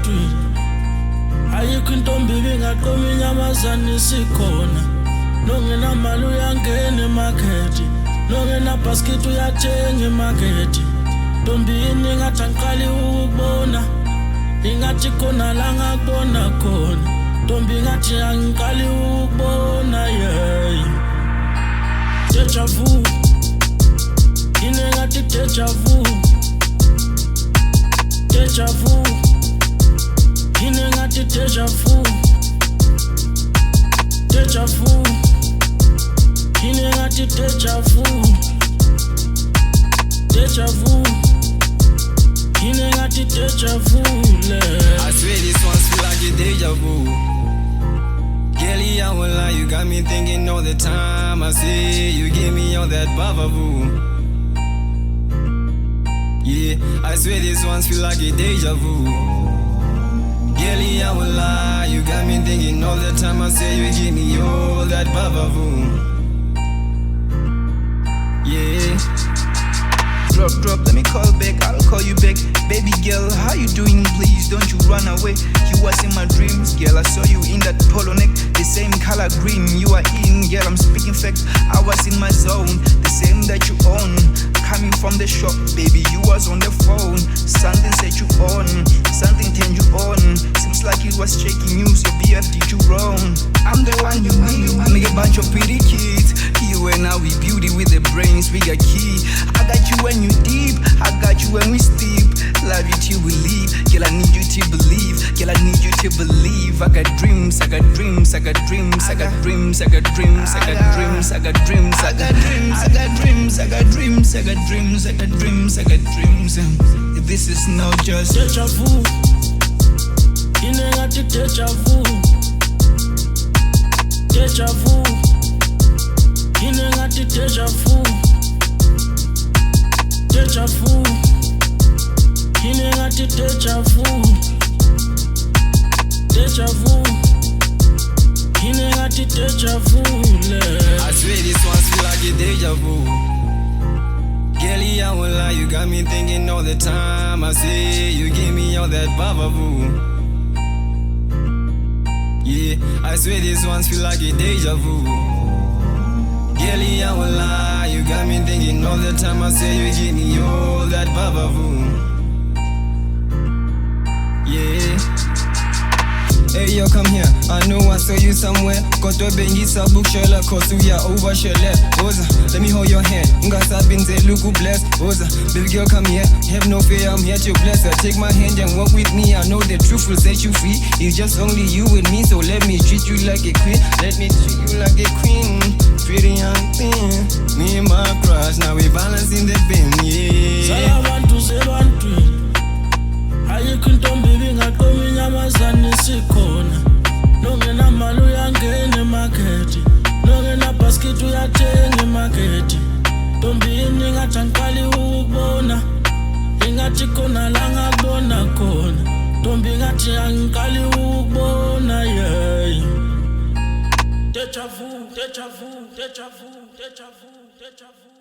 ebantwini ayikho intombi ibingaqoma inyamazane isikhona nongenamali uyangena emakhethi nongenabhaskithi uyathenga emakhethi ntombini ngathi angiqali ukubona ingathi khona la ngakubona khona ntombi ngathi angiqali ukubona deja vu ine ngathi deja vu deja vu ine ngathi deja vu deja vu ine ngathi deja vu deja vu ine ngathi deja vu I swear this one's feel like a deja vu. Girlie, I won't lie, you got me thinking all the time. I say you give me all that bavavoo. Yeah, I swear this one's feel like a deja vu. Girlie, I won't lie, you got me thinking all the time. I say you give me all that bavavoo. Yeah. Drop, let me call back, I'll call you back. Baby girl, how you doing? Please don't you run away. You was in my dreams, girl, I saw you in that polo neck. The same color green you are in, girl, I'm speaking facts. I was in my zone, the same that you own. Coming from the shop, baby, you was on the phone. Something set you on, something turned you on. Seems like it was shaking news, your BF did you wrong. I'm the one you need, I make a bunch of pretty kids. You and I, we beauty with the brains, we got key. I got you when you deep, I got you when we steep. Love you till we leave, girl, I need you to believe. Girl, I need you to believe. I got dreams, I got dreams, I got dreams, I got dreams, I got dreams, I got dreams, I got dreams, I got dreams, I got dreams, I got dreams, I got dreams, I got dreams, I got dreams. This is not just deja vu. Ine ngathi deja vu. Deja vu. Ine ngathi deja vu. Deja vu. Ine ngathi deja vu. Deja vu. Ine ngathi deja vu. I swear this one's feel like a deja vu. Girlie, I won't lie, you got me thinking all the time. I say you give me all that bavavoo. Yeah, I swear this one's feel like a deja vu. Girlie, I won't lie, you got me thinking all the time. I say you give me all that bavavoo. Yeah. Hey yo, come here, I know I saw you somewhere. Got to bengisa book Sherlock, cause we are over Sherlock. Oza, let me hold your hand. Ngasa binze luku bless. Oza, baby girl, come here. Have no fear, I'm here to bless her. Take my hand and walk with me. I know the truth will set you free. It's just only you and me, so let me treat you like a queen. Let me treat you like a queen. Pretty young thing. Me and my crush, now we balancing the beam, yeah. Salabantu sebantwini ayikho intombi ibingaqoma inyamazane isikhona nongenamali uyangena emakhethi nongenabhaskithi uyathenga emakhethi ntombini ngathi angiqali ukubona ingathi khona la ngakubona khona ntombi ngathi angiqali ukubona deja vu, deja vu, deja vu, deja vu, deja vu.